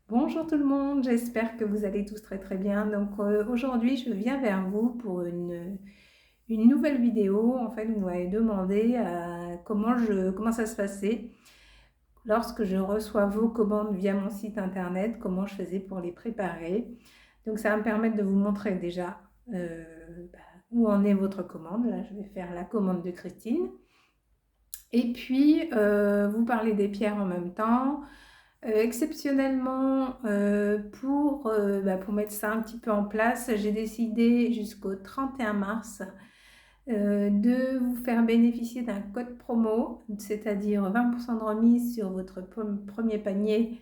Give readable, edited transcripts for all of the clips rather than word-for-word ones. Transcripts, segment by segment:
Bonjour tout le monde, j'espère que vous allez tous très très bien. Donc aujourd'hui, je viens vers vous pour une nouvelle vidéo. En fait, vous m'avez demandé comment ça se passait lorsque je reçois vos commandes via mon site internet, comment je faisais pour les préparer. Donc ça va me permettre de vous montrer déjà euh, bah, où en est votre commande. Là, je vais faire la commande de Christine. Et puis, vous parler des pierres en même temps. Exceptionnellement, pour mettre ça un petit peu en place, j'ai décidé jusqu'au 31 mars de vous faire bénéficier d'un code promo, c'est-à-dire 20% de remise sur votre premier panier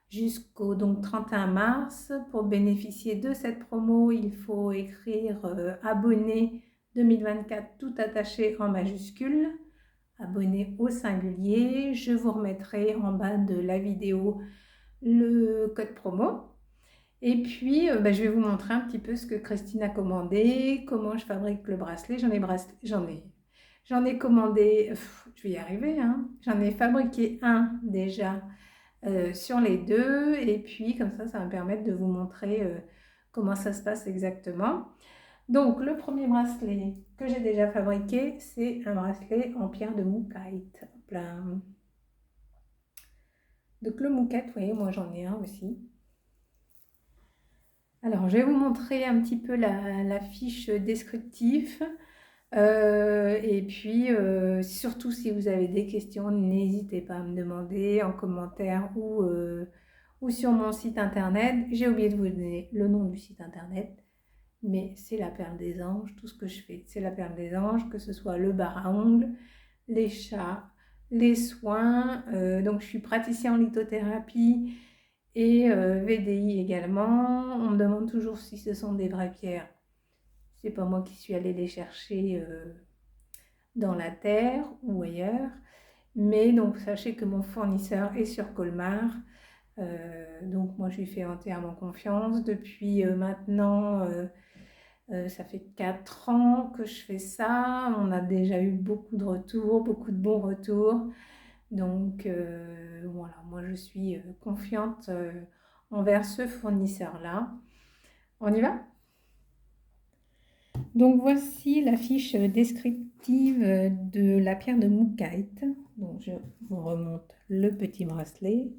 jusqu'au donc 31 mars. Pour bénéficier de cette promo, il faut écrire abonné 2024 tout attaché en majuscule, abonné au singulier. Je vous remettrai en bas de la vidéo le code promo. Et puis, je vais vous montrer un petit peu ce que Christine a commandé, comment je fabrique le bracelet. J'en ai commandé, je vais y arriver, hein. J'en ai fabriqué un déjà sur les deux. Et puis, comme ça va me permettre de vous montrer comment ça se passe exactement. Donc, le premier bracelet que j'ai déjà fabriqué, c'est un bracelet en pierre de Mookite. Plein. Donc, le Mookite, vous voyez, moi j'en ai un aussi. Alors, je vais vous montrer un petit peu la fiche descriptive. Et puis, surtout si vous avez des questions, n'hésitez pas à me demander en commentaire ou sur mon site internet. J'ai oublié de vous donner le nom du site internet, mais c'est la Perle des Anges. Tout ce que je fais, c'est la Perle des Anges, que ce soit le bar à ongles, les chats, les soins. Donc, je suis praticien en lithothérapie et VDI également. On me demande toujours si ce sont des vraies pierres. C'est pas moi qui suis allée les chercher dans la terre ou ailleurs. Mais donc sachez que mon fournisseur est sur Colmar. Donc moi je lui fais entièrement confiance. Depuis maintenant, ça fait 4 ans que je fais ça. On a déjà eu beaucoup de retours, beaucoup de bons retours. Donc voilà, moi je suis confiante envers ce fournisseur-là. On y va? Donc voici la fiche descriptive de la pierre de Mookite. Donc je vous remonte le petit bracelet.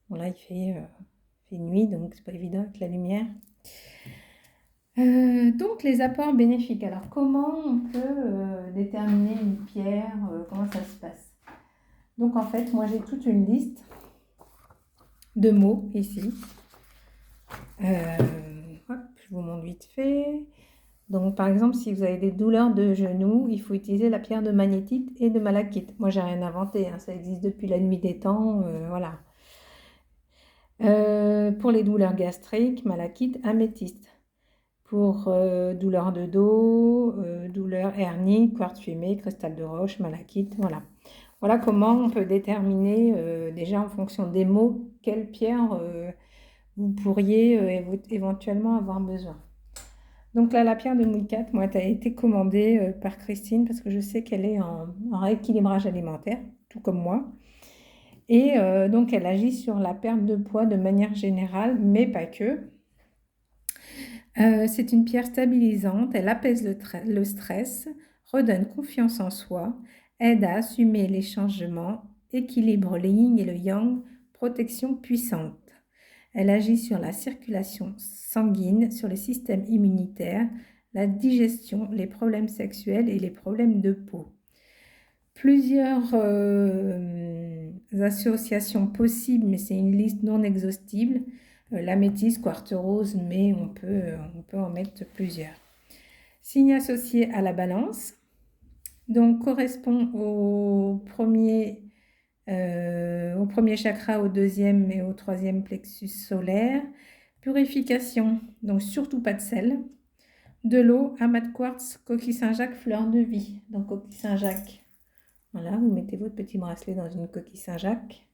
Bon là il fait nuit, donc c'est pas évident avec la lumière. Donc les apports bénéfiques. Alors comment on peut déterminer une pierre, comment ça se passe? Donc en fait moi j'ai toute une liste de mots ici. Hop, je vous montre vite fait. Donc, par exemple, si vous avez des douleurs de genoux, il faut utiliser la pierre de magnétite et de malachite. Moi, j'ai rien inventé, hein, ça existe depuis la nuit des temps, voilà. Pour les douleurs gastriques, malachite, améthyste. Pour douleurs de dos, douleurs hernie, quartz fumé, cristal de roche, malachite, voilà. Voilà comment on peut déterminer déjà en fonction des mots quelle pierre vous pourriez éventuellement avoir besoin. Donc là, la pierre de Mookite, moi, elle a été commandée par Christine parce que je sais qu'elle est en rééquilibrage alimentaire, tout comme moi. Et donc, elle agit sur la perte de poids de manière générale, mais pas que. C'est une pierre stabilisante, elle apaise le stress, redonne confiance en soi, aide à assumer les changements, équilibre le yin et le yang, protection puissante. Elle agit sur la circulation sanguine, sur le système immunitaire, la digestion, les problèmes sexuels et les problèmes de peau. Plusieurs associations possibles, mais c'est une liste non exhaustive. L'améthyste, quartz rose, mais on peut en mettre plusieurs. Signe associé à la balance, donc correspond au premier chakra, au deuxième et au troisième plexus solaire. Purification, donc surtout pas de sel. De l'eau, amas de quartz, coquille Saint-Jacques, fleur de vie. Donc coquille Saint-Jacques, voilà, vous mettez votre petit bracelet dans une coquille Saint-Jacques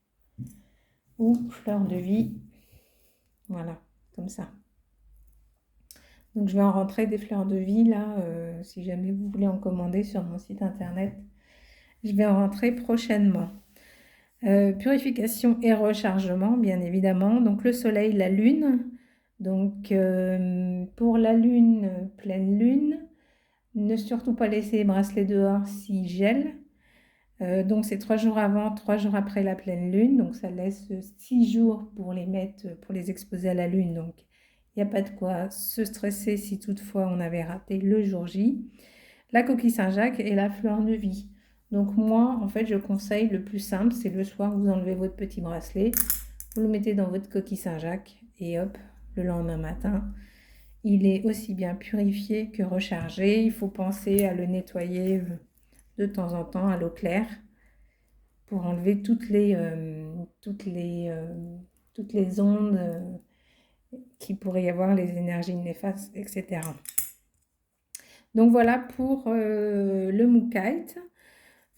ou fleur de vie, voilà, comme ça. Donc je vais en rentrer des fleurs de vie là, si jamais vous voulez en commander sur mon site internet. Je vais en rentrer prochainement. Purification et rechargement, bien évidemment. Donc le soleil, la lune. Donc pour la lune, pleine lune, ne surtout pas laisser les bracelets dehors s'ils gèlent. Donc c'est 3 jours avant, 3 jours après la pleine lune. Donc ça laisse 6 jours pour les mettre, pour les exposer à la lune. Donc il n'y a pas de quoi se stresser si toutefois on avait raté le jour J. La coquille Saint-Jacques et la fleur de vie. Donc moi, en fait, je conseille le plus simple, c'est le soir, vous enlevez votre petit bracelet, vous le mettez dans votre coquille Saint-Jacques et hop, le lendemain matin, il est aussi bien purifié que rechargé. Il faut penser à le nettoyer de temps en temps à l'eau claire pour enlever toutes les ondes qui pourraient y avoir, les énergies néfastes, etc. Donc voilà pour le Mookite.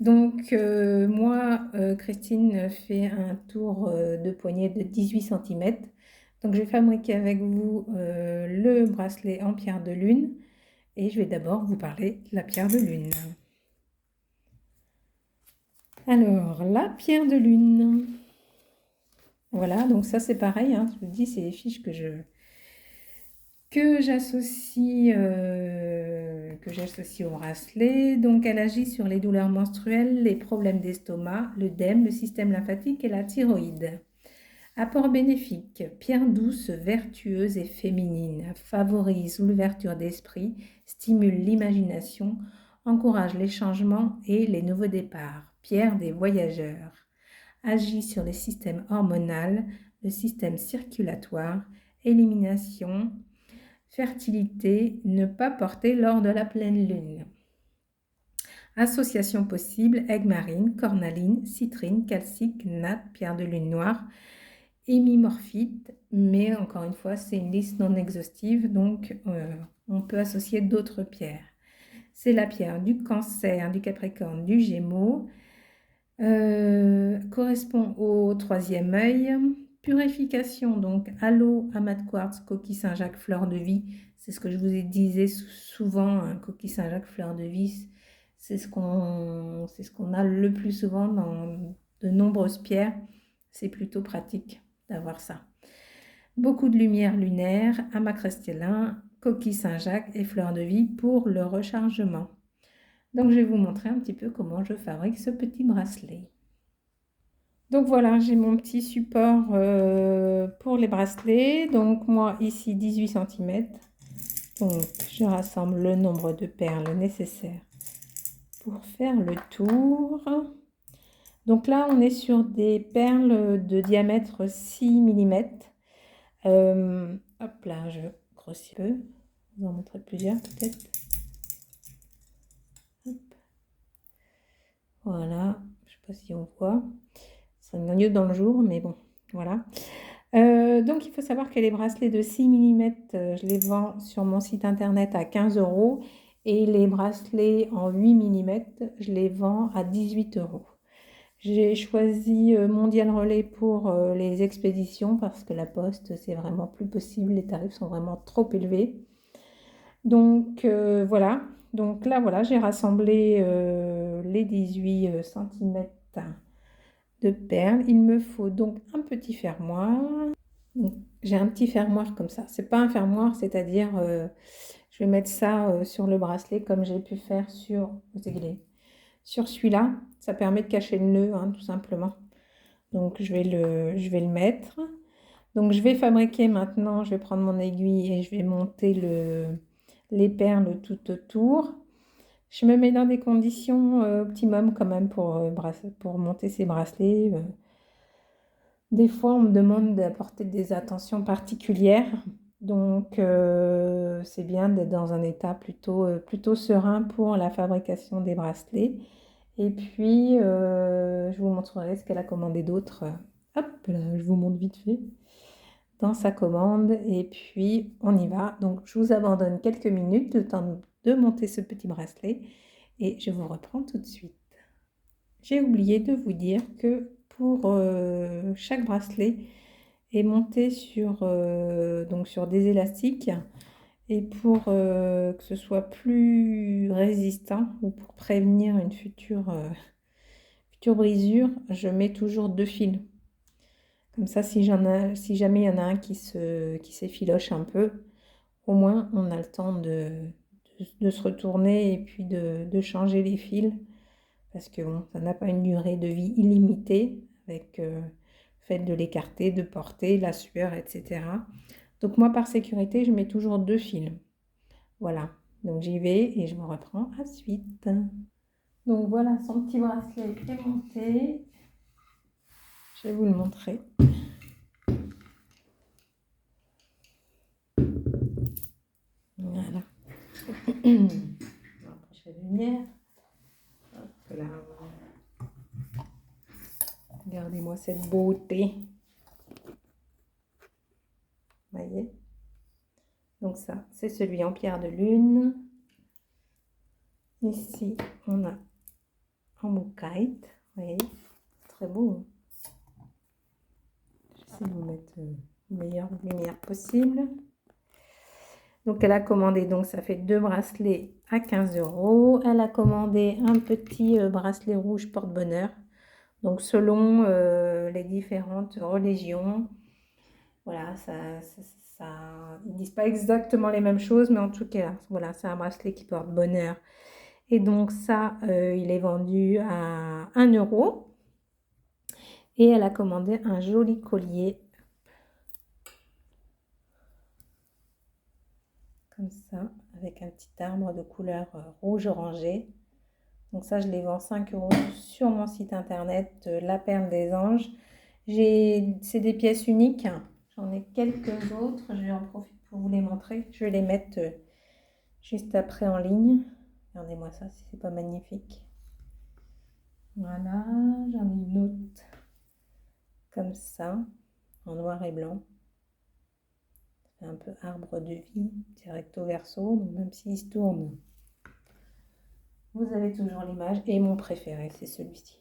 Donc moi, Christine fait un tour de poignet de 18 cm. Donc je vais fabriquer avec vous le bracelet en pierre de lune. Et je vais d'abord vous parler de la pierre de lune. Alors, la pierre de lune. Voilà, donc ça c'est pareil, hein, je vous dis, c'est les fiches que j'associe au bracelet. Donc elle agit sur les douleurs menstruelles, les problèmes d'estomac, l'œdème, le système lymphatique et la thyroïde. Apport bénéfique, pierre douce, vertueuse et féminine, favorise l'ouverture d'esprit, stimule l'imagination, encourage les changements et les nouveaux départs. Pierre des voyageurs, agit sur les systèmes hormonal, le système circulatoire, élimination, fertilité, ne pas porter lors de la pleine lune. Association possible, aigues marine, cornaline, citrine, calcique, natte, pierre de lune noire, hémimorphite, mais encore une fois, c'est une liste non exhaustive, donc on peut associer d'autres pierres. C'est la pierre du Cancer, du Capricorne, du Gémeaux, correspond au troisième œil. Purification, donc à l'eau, amas de quartz, coquille Saint-Jacques, fleur de vie. C'est ce que je vous ai disais souvent, hein, coquille Saint-Jacques, fleur de vie. C'est ce qu'on a le plus souvent dans de nombreuses pierres. C'est plutôt pratique d'avoir ça. Beaucoup de lumière lunaire, amas cristallin, coquille Saint-Jacques et fleur de vie pour le rechargement. Donc je vais vous montrer un petit peu comment je fabrique ce petit bracelet. Donc voilà, j'ai mon petit support pour les bracelets. Donc moi ici 18 cm. Donc je rassemble le nombre de perles nécessaires pour faire le tour. Donc là on est sur des perles de diamètre 6 mm. Hop là, je grossis un peu. Je vous en montrer plusieurs peut-être. Voilà, je ne sais pas si on voit. C'est mieux dans le jour, mais bon, voilà. Donc il faut savoir que les bracelets de 6 mm, je les vends sur mon site internet à 15 € et les bracelets en 8 mm, je les vends à 18 €. J'ai choisi Mondial Relais pour les expéditions parce que la poste, c'est vraiment plus possible, les tarifs sont vraiment trop élevés. Donc voilà, donc là voilà, j'ai rassemblé les 18 cm de perles. Il me faut donc un petit fermoir. J'ai un petit fermoir comme ça. C'est pas un fermoir, c'est-à-dire je vais mettre ça sur le bracelet comme j'ai pu faire sur celui-là. Ça permet de cacher le nœud, hein, tout simplement. Donc je vais le mettre. Donc je vais fabriquer maintenant, je vais prendre mon aiguille et je vais monter les perles tout autour. Je me mets dans des conditions optimum quand même pour monter ces bracelets. Des fois, on me demande d'apporter des attentions particulières. Donc, c'est bien d'être dans un état plutôt serein pour la fabrication des bracelets. Et puis, je vous montrerai ce qu'elle a commandé d'autre. Hop, là, je vous montre vite fait dans sa commande. Et puis, on y va. Donc, je vous abandonne quelques minutes, le temps de monter ce petit bracelet. Et je vous reprends tout de suite. J'ai oublié de vous dire que pour chaque bracelet est monté donc sur des élastiques et pour que ce soit plus résistant ou pour prévenir une future future brisure, je mets toujours 2 fils. Comme ça, si jamais il y en a un qui s'effiloche un peu, au moins on a le temps de se retourner et puis de changer les fils. Parce que bon, ça n'a pas une durée de vie illimitée avec le fait de l'écarter, de porter, la sueur, etc. Donc moi, par sécurité, je mets toujours 2 fils. Voilà, donc j'y vais et je me reprends à suite. Donc voilà, son petit bracelet est monté. Je vais vous le montrer. Voilà. Après, la lumière. Hop là. Regardez-moi cette beauté. Vous voyez? Donc ça, c'est celui en pierre de lune. Ici, on a en moukite. Vous voyez? Très beau. J'essaie de vous mettre la meilleure lumière possible. Donc elle a commandé, donc ça fait 2 bracelets à 15 €. Elle a commandé un petit bracelet rouge porte-bonheur. Donc selon les différentes religions, voilà, ils ne disent pas exactement les mêmes choses, mais en tout cas, voilà, c'est un bracelet qui porte bonheur. Et donc ça, il est vendu à 1 €. Et elle a commandé un joli collier. Comme ça, avec un petit arbre de couleur rouge orangé. Donc ça, je les vends 5 € sur mon site internet, La Perle des Anges. C'est des pièces uniques. J'en ai quelques autres. Je vais en profiter pour vous les montrer. Je vais les mettre juste après en ligne. Regardez-moi ça, si c'est pas magnifique. Voilà, j'en ai une autre comme ça, en noir et blanc. C'est un peu arbre de vie, c'est recto verso, donc même s'il se tourne, vous avez toujours l'image. Et mon préféré, c'est celui-ci.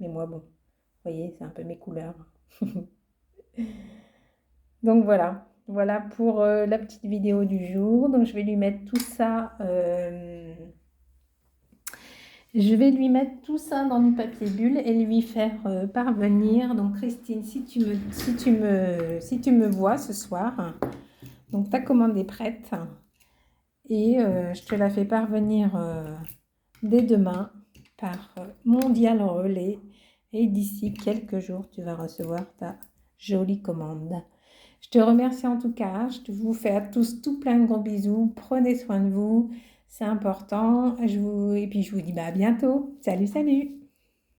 Mais moi, bon, vous voyez, c'est un peu mes couleurs. Donc voilà pour la petite vidéo du jour. Donc je vais lui mettre tout ça, dans du papier bulle et lui faire parvenir. Donc Christine, si tu me vois ce soir, donc ta commande est prête et je te la fais parvenir dès demain par Mondial Relais. Et d'ici quelques jours, tu vas recevoir ta jolie commande. Je te remercie en tout cas. Je vous fais à tous tout plein de gros bisous. Prenez soin de vous. C'est important. Et puis je vous dis à bientôt. Salut, salut!